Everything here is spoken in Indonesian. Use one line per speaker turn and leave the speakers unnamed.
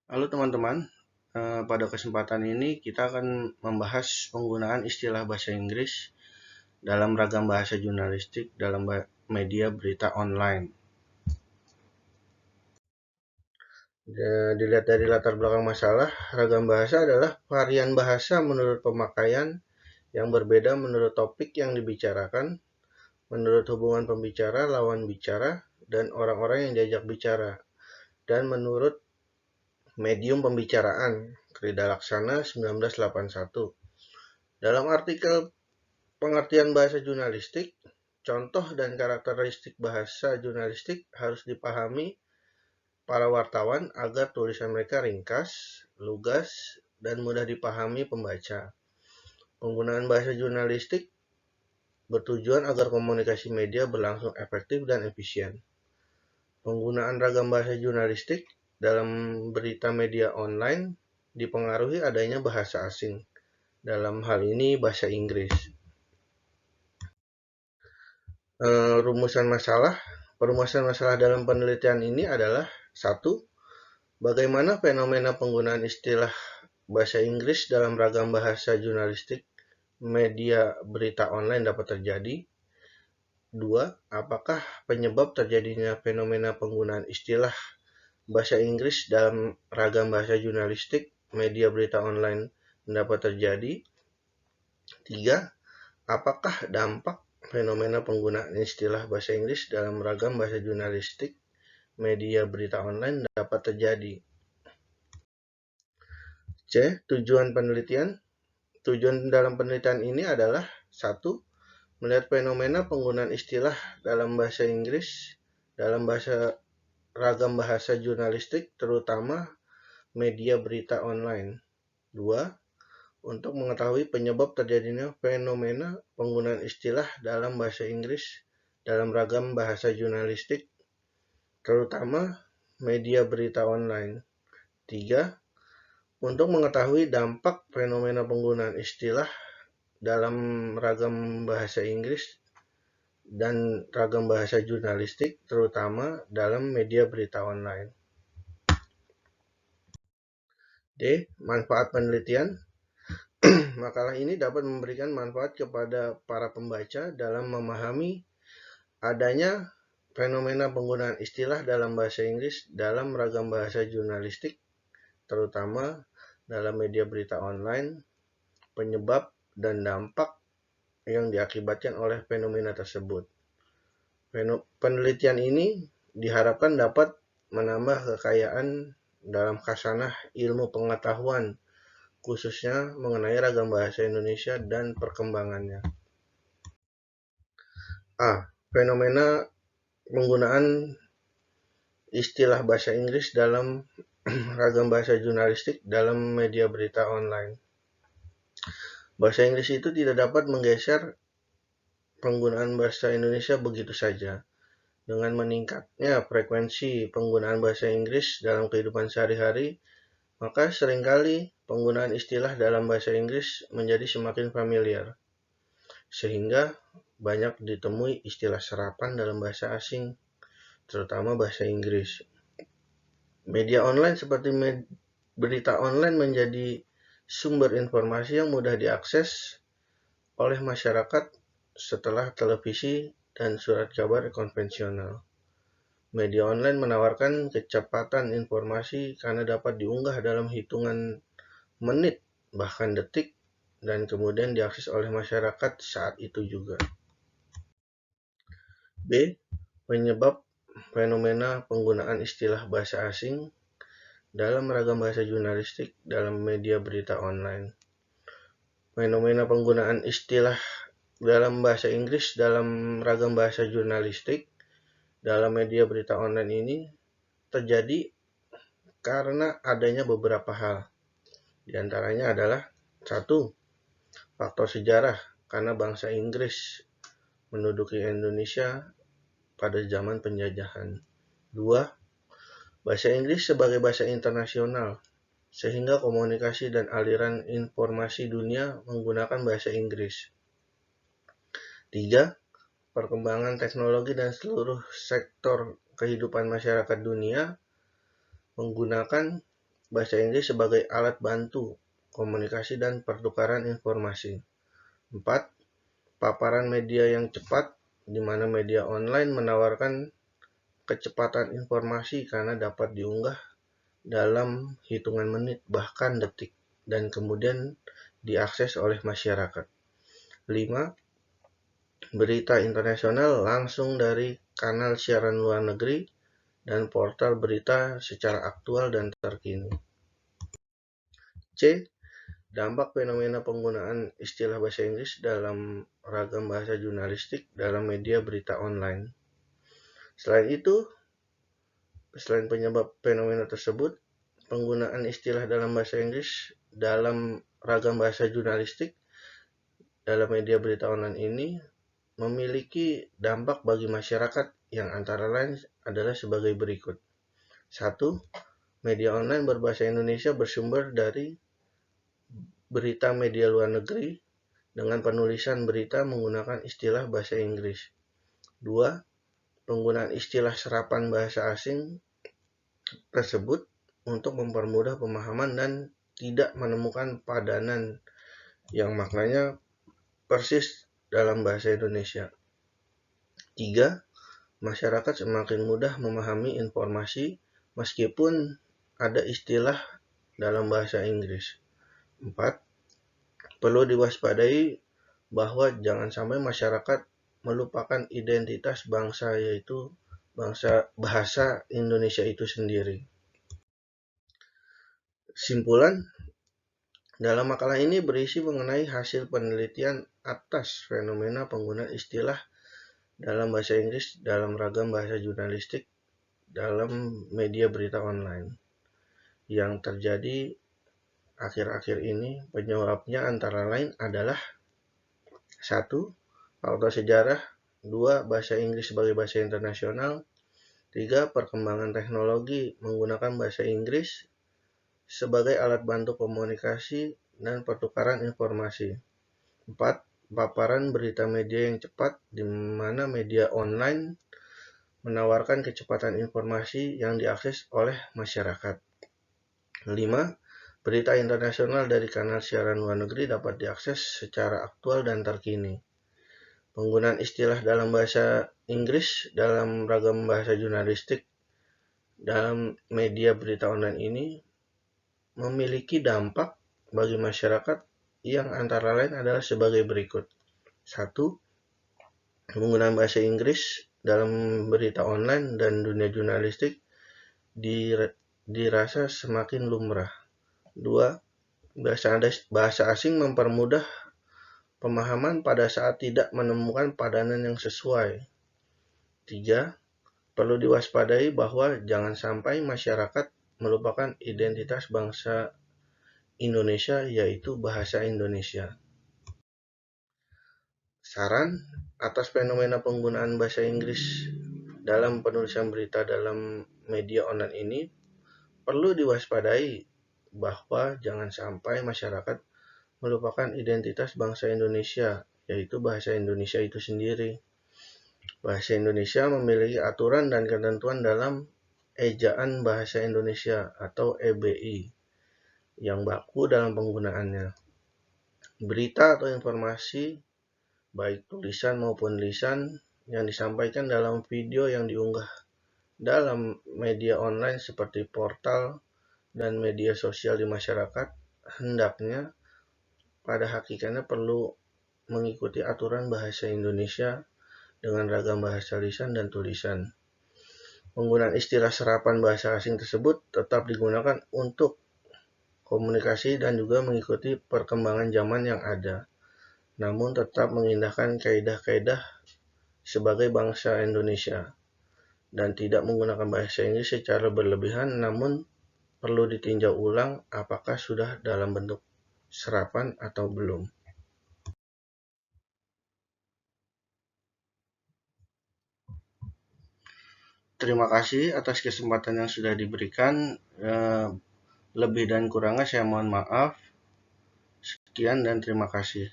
Halo teman-teman, pada kesempatan ini kita akan membahas penggunaan istilah bahasa Inggris dalam ragam bahasa jurnalistik dalam media berita online. Dilihat dari latar belakang masalah, ragam bahasa adalah varian bahasa menurut pemakaian yang berbeda menurut topik yang dibicarakan, menurut hubungan pembicara, lawan bicara, dan orang-orang yang diajak bicara, dan menurut medium pembicaraan. Krida Laksana 1981. Dalam artikel pengertian bahasa jurnalistik, contoh dan karakteristik bahasa jurnalistik harus dipahami para wartawan agar tulisan mereka ringkas, lugas, dan mudah dipahami pembaca. Penggunaan bahasa jurnalistik bertujuan agar komunikasi media berlangsung efektif dan efisien. Penggunaan ragam bahasa jurnalistik dalam berita media online dipengaruhi adanya bahasa asing, dalam hal ini bahasa Inggris. Perumusan masalah dalam penelitian ini adalah: satu, bagaimana fenomena penggunaan istilah bahasa Inggris dalam ragam bahasa jurnalistik media berita online dapat terjadi. Dua, apakah penyebab terjadinya fenomena penggunaan istilah bahasa Inggris dalam ragam bahasa jurnalistik media berita online dapat terjadi. Tiga, apakah dampak fenomena penggunaan istilah bahasa Inggris dalam ragam bahasa jurnalistik media berita online dapat terjadi. C. Tujuan penelitian. Tujuan dalam penelitian ini adalah: satu, melihat fenomena penggunaan istilah dalam bahasa Inggris dalam ragam bahasa jurnalistik, terutama media berita online. Dua, untuk mengetahui penyebab terjadinya fenomena penggunaan istilah dalam bahasa Inggris dalam ragam bahasa jurnalistik, terutama media berita online. Tiga, untuk mengetahui dampak fenomena penggunaan istilah dalam ragam bahasa Inggris dan ragam bahasa jurnalistik, terutama dalam media berita online. D. Manfaat penelitian. Makalah ini dapat memberikan manfaat kepada para pembaca dalam memahami adanya fenomena penggunaan istilah dalam bahasa Inggris dalam ragam bahasa jurnalistik, terutama dalam media berita online, penyebab dan dampak yang diakibatkan oleh fenomena tersebut. Penelitian ini diharapkan dapat menambah kekayaan dalam khasanah ilmu pengetahuan, khususnya mengenai ragam bahasa Indonesia dan perkembangannya. A. Fenomena penggunaan istilah bahasa Inggris dalam ragam bahasa jurnalistik dalam media berita online. Bahasa Inggris itu tidak dapat menggeser penggunaan bahasa Indonesia begitu saja. Dengan meningkatnya frekuensi penggunaan bahasa Inggris dalam kehidupan sehari-hari, maka seringkali penggunaan istilah dalam bahasa Inggris menjadi semakin familiar, sehingga banyak ditemui istilah serapan dalam bahasa asing, terutama bahasa Inggris. Media online seperti berita online menjadi sumber informasi yang mudah diakses oleh masyarakat setelah televisi dan surat kabar konvensional. Media online menawarkan kecepatan informasi karena dapat diunggah dalam hitungan menit, bahkan detik, dan kemudian diakses oleh masyarakat saat itu juga. B. Penyebab fenomena penggunaan istilah bahasa asing dalam ragam bahasa jurnalistik dalam media berita online. Fenomena penggunaan istilah dalam bahasa Inggris dalam ragam bahasa jurnalistik dalam media berita online ini terjadi karena adanya beberapa hal. Di antaranya adalah: satu, faktor sejarah karena bangsa Inggris menduduki Indonesia pada zaman penjajahan. Dua, bahasa Inggris sebagai bahasa internasional, sehingga komunikasi dan aliran informasi dunia menggunakan bahasa Inggris. Tiga, perkembangan teknologi dan seluruh sektor kehidupan masyarakat dunia menggunakan bahasa Inggris sebagai alat bantu komunikasi dan pertukaran informasi. 4. Paparan media yang cepat, di mana media online menawarkan kecepatan informasi karena dapat diunggah dalam hitungan menit bahkan detik dan kemudian diakses oleh masyarakat. 5. Berita internasional langsung dari kanal siaran luar negeri dan portal berita secara aktual dan terkini. C. Dampak fenomena penggunaan istilah bahasa Inggris dalam ragam bahasa jurnalistik dalam media berita online. Selain penyebab fenomena tersebut, penggunaan istilah dalam bahasa Inggris dalam ragam bahasa jurnalistik dalam media berita online ini memiliki dampak bagi masyarakat yang antara lain adalah sebagai berikut. 1. Media online berbahasa Indonesia bersumber dari berita media luar negeri dengan penulisan berita menggunakan istilah bahasa Inggris. 2. Penggunaan istilah serapan bahasa asing tersebut untuk mempermudah pemahaman dan tidak menemukan padanan yang maknanya persis dalam bahasa Indonesia. 3. Masyarakat semakin mudah memahami informasi meskipun ada istilah dalam bahasa Inggris. 4. Perlu diwaspadai bahwa jangan sampai masyarakat melupakan identitas bangsa, yaitu bahasa Indonesia itu sendiri. Simpulan, dalam makalah ini berisi mengenai hasil penelitian atas fenomena penggunaan istilah dalam bahasa Inggris dalam ragam bahasa jurnalistik dalam media berita online yang terjadi akhir-akhir ini. Penyebabnya antara lain adalah 1. Faktor sejarah. 2. Bahasa Inggris sebagai bahasa internasional. 3. Perkembangan teknologi menggunakan bahasa Inggris sebagai alat bantu komunikasi dan pertukaran informasi. 4. Paparan berita media yang cepat, di mana media online menawarkan kecepatan informasi yang diakses oleh masyarakat. 5. Berita internasional dari kanal siaran luar negeri dapat diakses secara aktual dan terkini. Penggunaan istilah dalam bahasa Inggris dalam ragam bahasa jurnalistik dalam media berita online ini memiliki dampak bagi masyarakat yang antara lain adalah sebagai berikut. 1. Penggunaan bahasa Inggris dalam berita online dan dunia jurnalistik dirasa semakin lumrah. 2. Bahasa asing mempermudah pemahaman pada saat tidak menemukan padanan yang sesuai. 3. Perlu diwaspadai bahwa jangan sampai masyarakat melupakan identitas bangsa Indonesia, yaitu bahasa Indonesia. Saran atas fenomena penggunaan bahasa Inggris dalam penulisan berita dalam media online ini, perlu diwaspadai bahwa jangan sampai masyarakat melupakan identitas bangsa Indonesia, yaitu bahasa Indonesia itu sendiri. Bahasa Indonesia memiliki aturan dan ketentuan dalam Ejaan Bahasa Indonesia atau EBI yang baku dalam penggunaannya. Berita atau informasi, baik tulisan maupun lisan, yang disampaikan dalam video yang diunggah dalam media online seperti portal dan media sosial di masyarakat, hendaknya pada hakikatnya perlu mengikuti aturan bahasa Indonesia dengan ragam bahasa lisan dan tulisan. Penggunaan istilah serapan bahasa asing tersebut tetap digunakan untuk komunikasi dan juga mengikuti perkembangan zaman yang ada, namun tetap mengindahkan kaidah-kaidah sebagai bangsa Indonesia dan tidak menggunakan bahasa Inggris secara berlebihan, namun perlu ditinjau ulang apakah sudah dalam bentuk serapan atau belum. Terima kasih atas kesempatan yang sudah diberikan. Lebih dan kurangnya saya mohon maaf. Sekian dan terima kasih.